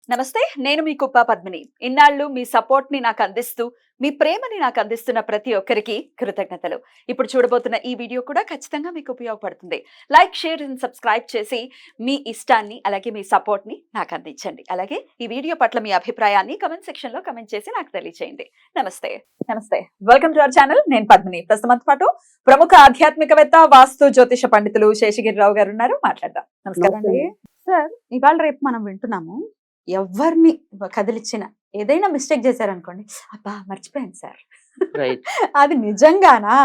నమస్తే. నేను మీ కుప్ప పద్మిని. ఇన్నాళ్ళు మీ సపోర్ట్‌ని నాకందిస్తూ, మీ ప్రేమని నాకందిస్తున్న ప్రతి ఒక్కరికి కృతజ్ఞతలు. ఇప్పుడు చూడబోతున్న ఈ వీడియో కూడా ఖచ్చితంగా మీకు ఉపయోగపడుతుంది. లైక్, షేర్ అండ్ సబ్స్క్రైబ్ చేసి మీ ఇష్టాన్ని అలాగే మీ సపోర్ట్‌ని నాకందించండి. అలాగే ఈ వీడియో పట్ల మీ అభిప్రాయాన్ని కామెంట్ సెక్షన్‌లో కామెంట్ చేసి నాకు తెలియజేయండి. నమస్తే. నమస్తే. Welcome to our channel. నేను పద్మిని. ప్రస్తుతం పాటు ప్రముఖ ఆధ్యాత్మికవేత్త, వాస్తు జ్యోతిష పండితులు శేషగిరిరావు గారు ఉన్నారు. మాట్లాడదాం. నమస్కారం అండి. సార్, ఇవాళ రేపు మనం వింటున్నాము, ఎవరిని కదిలిచ్చిన ఏదైనా మిస్టేక్ చేశారనుకోండి, అబ్బా మర్చిపోయాను సార్, రైట్. అది నిజంగానా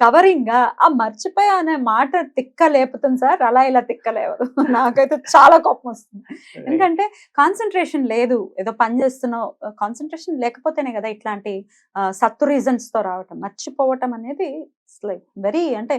కవరింగ్ ఆ మర్చిపోయా అనే మాట తిక్క లేపుతుంది సార్, అలా ఇలా తిక్క లేవదు. నాకైతే చాలా కోపం వస్తుంది. ఎందుకంటే కాన్సన్ట్రేషన్ లేదు, ఏదో పని చేస్తున్నావు, కాన్సన్ట్రేషన్ లేకపోతేనే కదా ఇట్లాంటి సత్తు రీజన్స్ తో రావటం. మర్చిపోవటం అనేది లైక్ వెరీ, అంటే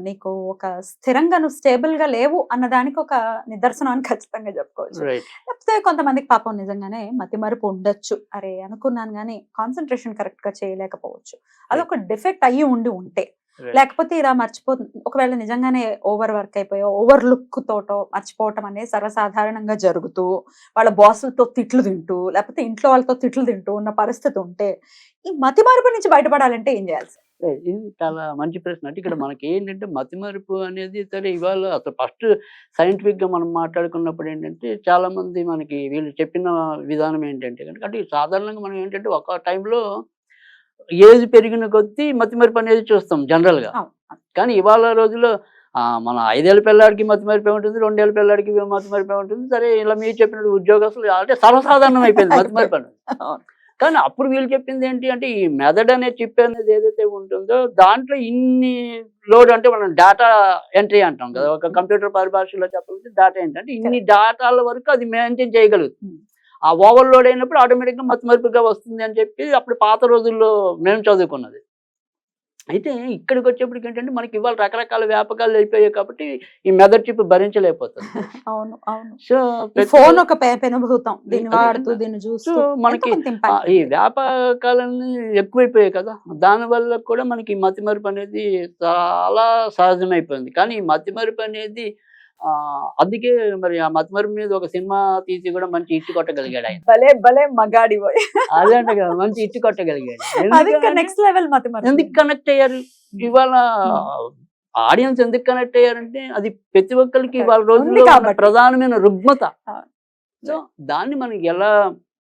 నీకు ఒక స్థిరంగా నువ్వు స్టేబుల్ గా లేవు అన్నదానికి ఒక నిదర్శనం అని ఖచ్చితంగా చెప్పుకోవచ్చు. లేకపోతే కొంతమందికి పాపం నిజంగానే మతిమరుపు ఉండొచ్చు, అరే అనుకున్నాను కానీ కాన్సన్ట్రేషన్ కరెక్ట్ గా చేయలేకపోవచ్చు, అదొక డిఫెక్ట్ అయ్యి ఉంటే. లేకపోతే ఇలా మర్చిపోతుంది, ఒకవేళ నిజంగానే ఓవర్ వర్క్ అయిపోయో ఓవర్ లుక్ తోటో మర్చిపోవటం అనేది సర్వసాధారణంగా జరుగుతూ, వాళ్ళ బాసులతో తిట్లు తింటూ లేకపోతే ఇంట్లో వాళ్ళతో తిట్లు తింటూ ఉన్న పరిస్థితి ఉంటే, ఈ మతిమరుపు నుంచి బయటపడాలంటే ఏం చేయాలి? ఇది చాలా మంచి ప్రశ్న. అంటే ఇక్కడ మనకి ఏంటంటే మతిమరుపు అనేది సరే ఇవాళ అసలు ఫస్ట్ సైంటిఫిక్ గా మనం మాట్లాడుకున్నప్పుడు ఏంటంటే చాలా మంది మనకి వీళ్ళు చెప్పిన విధానం ఏంటంటే కనుక, అంటే సాధారణంగా మనం ఏంటంటే ఒక టైంలో ఏజ్ పెరిగిన కొద్దీ మతిమరుపు అనేది చూస్తాం జనరల్ గా. కానీ ఇవాళ రోజుల్లో మన 5 ఏళ్ల పిల్లాడికి మతిమరుపు ఉంటుంది, 2 ఏళ్ల పిల్లాడికి మతిమరుపు ఉంటుంది. సరే ఇలా మీరు చెప్పినట్టు ఉద్యోగస్తులు అంటే సర్వసాధారణం అయిపోయింది మతిమరుపు అనేది. కానీ అప్పుడు వీళ్ళు చెప్పింది ఏంటి అంటే, ఈ మెథడ్ అనే చిప్ అనేది ఏదైతే ఉంటుందో దాంట్లో ఇన్ని లోడ్, అంటే మనం డేటా ఎంట్రీ అంటాం కదా, ఒక కంప్యూటర్ పరిభాషలో చెప్పాలంటే డేటా ఎంట్రీ అంటే ఇన్ని డేటాల వరకు అది మెయింటైన్ చేయగలుగుతుంది. ఆ ఓవర్లోడ్ అయినప్పుడు ఆటోమేటిక్గా మతిమరుపుగా వస్తుంది అని చెప్పి అప్పుడు పాత రోజుల్లో మేము చదువుకున్నది. అయితే ఇక్కడికి వచ్చేప్పటికి ఏంటంటే మనకి ఇవాళ రకరకాల వ్యాపకాలు అయిపోయాయి కాబట్టి ఈ మెదడు చిప్ భరించలేకపోతుంది. అవును, అవును. సో ఫోన్ ఒక పెనుభూతం, దీన్ని వాడుతూ దీన్ని చూస్తూ మనకి ఈ వ్యాపకాలన్నీ ఎక్కువైపోయాయి కదా, దానివల్ల కూడా మనకి మతిమరుపు అనేది చాలా సహజమైపోయింది. కానీ ఈ మతిమరుపు అనేది అందుకే మరి ఆ మతిమరుపు మీద ఒక సినిమా తీసి కూడా మంచి హిట్ కొట్టగలిగాడు ఆయన. భలే భలే మగాడి అదే అంటే కదా, మంచి హిట్ కొట్టగలిగాడు. నెక్స్ట్ లెవెల్ మతిమరుపు. ఎందుకు కనెక్ట్ అయ్యారు ఇవాళ ఆడియన్స్, ఎందుకు కనెక్ట్ అయ్యారంటే అది ప్రతి ఒక్కరికి ఇవాళ రోజుల్లో ప్రధానమైన రుగ్మత. సో దాన్ని మనం ఎలా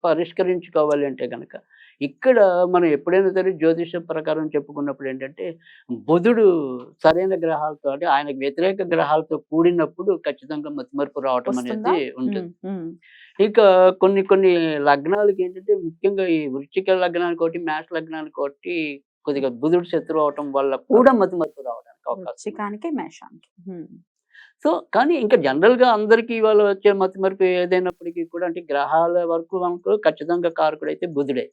పరిష్కరించుకోవాలి అంటే కనుక, ఇక్కడ మనం ఎప్పుడైనా సరే జ్యోతిషం ప్రకారం చెప్పుకున్నప్పుడు ఏంటంటే, బుధుడు సరైన గ్రహాలతో అంటే ఆయనకు వ్యతిరేక గ్రహాలతో కూడినప్పుడు ఖచ్చితంగా మతిమరుపు రావటం అనేది ఉంటుంది. ఇక కొన్ని కొన్ని లగ్నాలకి ఏంటంటే, ముఖ్యంగా ఈ వృశ్చిక లగ్నానికి ఒకటి, మేష లగ్నానికి ఒకటి కొద్దిగా బుధుడు శత్రువు అవటం వల్ల కూడా మతిమరుపు రావడానికి అవకాశం. సో కానీ ఇంకా జనరల్‌గా అందరికీ ఇవాళ వచ్చే మతిమరుపు ఏదైనప్పటికీ కూడా, అంటే గ్రహాల వరకు మనకు ఖచ్చితంగా కారకుడైతే బుధుడే.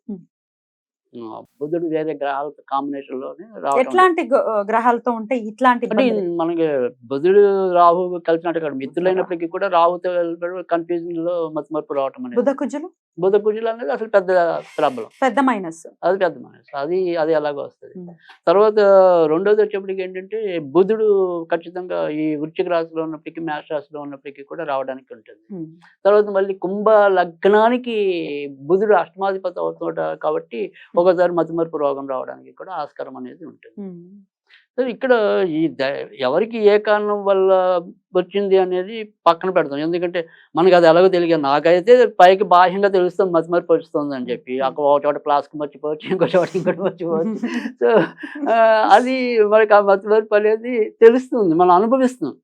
బుధుడు వేరే గ్రహాలతో కాంబినేషన్‌లోనే రావటం. ఎట్లాంటి గ్రహాలతో ఉంటే ఇట్లాంటి అంటే మనకి బుధుడు రాహు కలిసినట్టు కాదు, మిత్రులైనప్పటికీ కూడా రాహుతో కన్ఫ్యూజన్‌లో మతిమరుపు రావటం అనేది. బుధ కుజులు అనేది అసలు పెద్ద ప్రాబ్లం, పెద్ద మైనస్. అది పెద్ద మైనస్. అది అలాగే వస్తుంది. తర్వాత రెండోది వచ్చేప్పటికి ఏంటంటే, బుధుడు ఖచ్చితంగా ఈ వృశ్చిక రాశిలో ఉన్నప్పటికీ, మేష రాశిలో ఉన్నప్పటికీ కూడా రావడానికి ఉంటుంది. తర్వాత మళ్ళీ కుంభ లగ్నానికి బుధుడు అష్టమాధిపతి అవుతాడు కాబట్టి ఒకసారి మతిమరుపు రోగం రావడానికి కూడా ఆస్కారం అనేది ఉంటుంది. సో ఇక్కడ ఈ ఎవరికి ఏ కారణం వల్ల వచ్చింది అనేది పక్కన పెడతాం. ఎందుకంటే మనకి అది ఎలాగో తెలియదు. నాకైతే పైకి బాహ్యంగా తెలుస్తుంది మతిమరుపు వస్తుంది అని చెప్పి. ఒక చోట ఫ్లాస్క్ మర్చిపోవచ్చు, ఇంకో చోట ఇంకోటి మర్చిపోవచ్చు. సో అది మనకి ఆ మతిమరుపు అనేది తెలుస్తుంది, మనం అనుభవిస్తాం.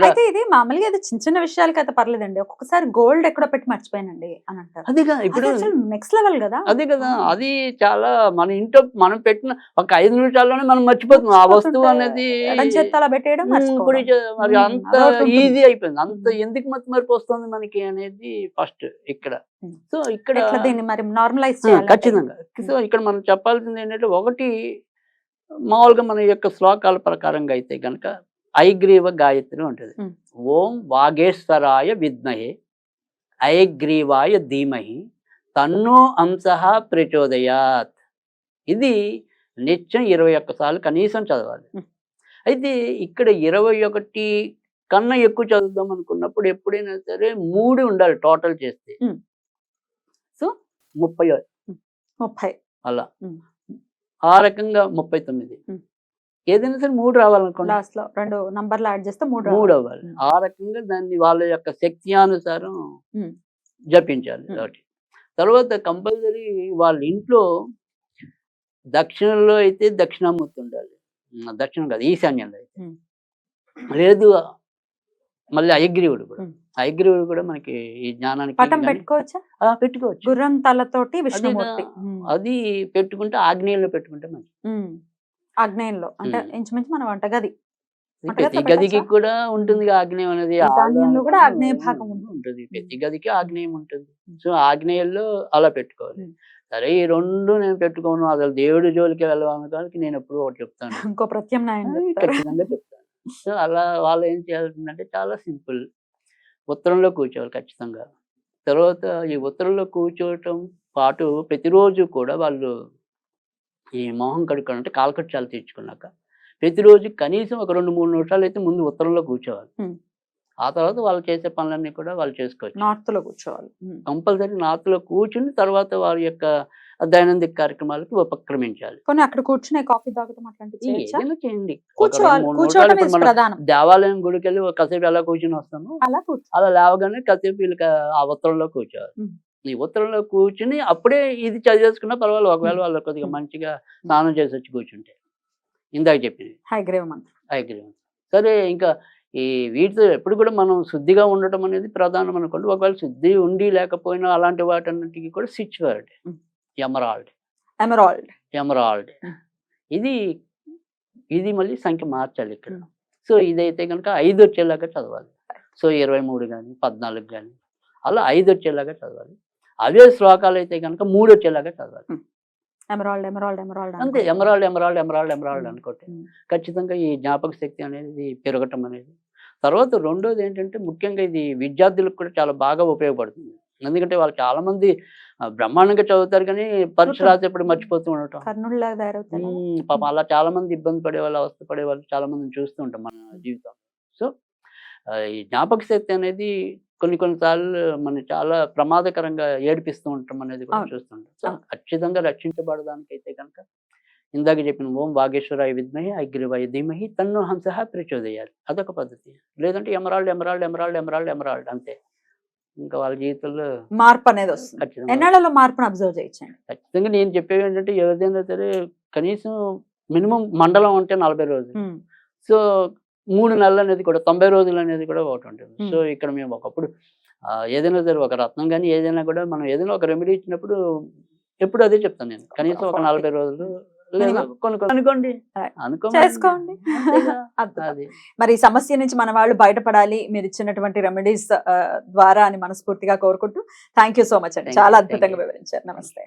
అయితే ఇది మామూలుగా ఇది చిన్న చిన్న విషయాలకి అయితే పర్లేదండి, ఒక్కొక్కసారి గోల్డ్ ఎక్కడో పెట్టి మర్చిపోయానండి అని అంటారు. అదిగా ఇప్పుడు నెక్స్ట్ లెవెల్ కదా. అదే కదా, అది చాలా మన ఇంట్లో మనం పెట్టిన ఒక 5 నిమిషాల్లోనే మనం మర్చిపోతున్నాం ఆ వస్తువు అనేది. మరి అంత ఈజీ అయిపోయింది. అంత ఎందుకు మతిమరుపు వస్తుంది మనకి అనేది ఫస్ట్ ఇక్కడ. సో ఇక్కడ మరి నార్మలైజ్ ఖచ్చితంగా. సో ఇక్కడ మనం చెప్పాల్సింది ఏంటంటే, ఒకటి మామూలుగా మన యొక్క శ్లోకాల ప్రకారంగా అయితే కనుక ఐగ్రీవ గాయత్రి ఉంటుంది. ఓం వాగేశ్వరాయ విద్మహే ఐగ్రీవాయ ధీమహి తన్నో అంశః ప్రచోదయాత్. ఇది నిత్యం 21 సార్లు కనీసం చదవాలి. అయితే ఇక్కడ 21 కన్నా ఎక్కువ చదువుదాం అనుకున్నప్పుడు ఎప్పుడైనా సరే 3 ఉండాలి టోటల్ చేస్తే. 30 30. అలా. ఉమ్. ఆ రకంగా 39. ఉమ్. ఏదైనా సరే 3 రావాలనుకోండి. లాస్ట్ లో 2 నంబర్లు యాడ్ చేస్తే 3 3 అవ్వాలి. ఉమ్. ఆ రకంగా దాన్ని వాళ్ళ యొక్క శక్త్యానుసారం ఉమ్. జపించాలి. ఉమ్. ఒకటి. తర్వాత కంపల్సరీ వాళ్ళ ఇంట్లో దక్షిణంలో అయితే దక్షిణామూర్తి ఉండాలి. దక్షిణం కాదు, ఈశాన్యంలో అయితే. ఉమ్. లేదు మళ్ళీ హయగ్రీవుడు కూడా. ఉమ్. హయగ్రీవుడు కూడా మనకి ఈ జ్ఞానానికి పటం గాని పెట్టుకోవచ్చా? పెట్టుకోవచ్చు. గుర్రం తలతోటి అది విష్ణుమూర్తి. ఉమ్. అది పెట్టుకుంటే ఆగ్నేయంలో పెట్టుకుంటే మంచిది. ఉమ్. ఆగ్నేయంలో అంటే ఇంచుమించు మన వంటగది. ప్రతి వంటగదిలో గదికి పెట్టచ్చా? కూడా ఉంటుంది ఆగ్నేయం అనేది. ఈశాన్యంలో కూడా ఆగ్నేయ భాగం ఉంటుంది. ఉంటుంది. ప్రతి గదికి ఆగ్నేయం ఉంటుంది. సో ఆగ్నేయంలో అలా పెట్టుకోవాలి. ఉమ్. సరే ఈ 2 నేను పెట్టుకోను, అసలు దేవుడి జోలికి వెళ్ళడానికి నేను ఎప్పుడూ ఒకటి చెప్తాను. ఇంకో ప్రత్యామ్నాయం అది చెప్తారు. ఖచ్చితంగా చెప్తాను. సో అలా వాళ్ళు ఏం చేయాల్సిందంటే చాలా సింపుల్. ఉత్తరంలో కూర్చోవాలి ఖచ్చితంగా. తర్వాత ఈ ఉత్తరంలో కూర్చోవటం పాటు ప్రతిరోజు కూడా వాళ్ళు ఈ మొహం కడుక్కోవడం అంటే కాలకృత్యాలు తీర్చుకున్నాక ప్రతిరోజు కనీసం ఒక 2-3 నిమిషాలు అయితే ముందు ఉత్తరంలో కూర్చోవాలి. ఉమ్. ఆ తర్వాత వాళ్ళు చేసే పనులన్నీ కూడా వాళ్ళు చేసుకోవచ్చు. నార్త్ లో కూర్చోవాలి. ఉమ్. కంపల్సరీ నార్త్‌లో కూర్చుని తర్వాత వారి యొక్క దైనందిక కార్యక్రమాలకు ఉపక్రమించాలి. కొన్ని అక్కడ కూర్చునే కాఫీ తాగటం అట్లాంటివి చేయొచ్చా? ఏదైనా చేయండి. ఒక 2, కూర్చోవాలి. 3 కూర్చోవడం నిమిషాలు ఇప్పుడు is మనం ప్రధానం. దేవాలయం గుడికెళ్ళి ఒక కాసేపు ఎలా కూర్చొని వస్తామో అలా కూర్చో. అలా లేవగానే కాసేపు వీళ్ళకి ఆ ఉత్తరంలో కూర్చోవాలి. ఉమ్. ఈ ఉత్తరంలో కూర్చుని అప్పుడే ఇది చదివేసుకున్నా పర్వాలేదు. ఒకవేళ వాళ్ళు కొద్దిగా ఉమ్. మంచిగా స్నానం చేసి వచ్చి కూర్చుంటే. ఇందాక చెప్పింది. హయగ్రీవ మంత్రం. హయగ్రీవం. సరే ఇంకా ఈ వీటితో ఎప్పుడు కూడా మనం శుద్ధిగా ఉండటం అనేది ప్రధానం అనుకోండి. ఒకవేళ శుద్ధి ఉండి లేకపోయినా అలాంటి వాటన్నిటికి కూడా స్విచ్ వర్డ్. ఉమ్. ఎమరాల్డ్. ఎమరాల్డ్. ఎమరాల్డ్. ఉమ్. ఇది ఇది మళ్ళీ సంఖ్య మార్చాలి ఇక్కడ. ఉమ్. సో ఇదైతే కనుక 5 వచ్చేలాగా చదవాలి. సో 23 గాని 14 గాని అలా 5 వచ్చేలాగా చదవాలి. అవే శ్లోకాలు అయితే కనుక 3 వచ్చేలాగా చదవాలి. ఎమరాల్డ్ ఎమరాల్డ్ ఎమరాల్డ్ అంతే. ఎమరాల్డ్ ఎమరాల్డ్ ఎమరాల్డ్ ఎమరాల్డ్ అనుకోండి. ఉమ్. ఖచ్చితంగా ఈ జ్ఞాపక శక్తి అనేది పెరగటం అనేది. తర్వాత రెండోది ఏంటంటే ముఖ్యంగా ఇది విద్యార్థులకు కూడా చాలా బాగా ఉపయోగపడుతుంది. ఎందుకంటే వాళ్ళు చాలామంది బ్రహ్మాండంగా చదువుతారు కానీ పరీక్ష రాసేప్పుడు మర్చిపోతూ ఉండటం. కర్ణుడిలాగా తయారవుతారు. పాపం అలా చాలామంది ఇబ్బంది పడేవాళ్ళు, అవస్థ పడేవాళ్ళు చాలామందిని చూస్తూ ఉంటాం మన జీవితం. సో ఈ జ్ఞాపక శక్తి అనేది కొన్ని సార్లు మనం చాలా ప్రమాదకరంగా ఏడిపిస్తూ ఉంటాం అనేది కూడా అవును. చూస్తుంటాం. సో ఖచ్చితంగా రక్షించబడడానికైతే కనుక ఇందాక చెప్పిన ఓం వాగేశ్వరాయ విద్మహి హయగ్రీవాయ ధీమహి తన్నో హంసః ప్రచోదయాత్ అదొక పద్ధతి. లేదంటే emerald emerald emerald emerald emerald అంతే. ఇంకా వాళ్ళ జీవితంలో మార్పు అనేది వస్తుంది. ఖచ్చితంగా ఎన్నాళ్ళలో మార్పును అబ్జర్వ్ చేయొచ్చండి? ఖచ్చితంగా నేను చెప్పేది ఏంటంటే ఏదైనా సరే కనీసం మినిమం మండలం అంటే 40 రోజులు. ఉమ్. సో 3 నెలలు అనేది కూడా 90 రోజులు అనేది కూడా ఒకటి ఉంటుంది. సో ఇక్కడ మేము ఒకప్పుడు ఏదైనా సరే ఒక రత్నం కానీ ఏదైనా కూడా మనం ఏదైనా ఒక రెమెడీ ఇచ్చినప్పుడు ఎప్పుడు అదే చెప్తాను నేను. కనీసం ఒక 40 రోజులు లేదా కొన్ని అనుకోండి చేసుకోండి. అది. మరి ఈ సమస్య నుంచి మన వాళ్ళు బయటపడాలి మీరు ఇచ్చినటువంటి రెమెడీస్ ద్వారా అని మనస్ఫూర్తిగా కోరుకుంటూ థ్యాంక్ యూ సో మచ్ అండి. చాలా అద్భుతంగా వివరించారు. నమస్తే.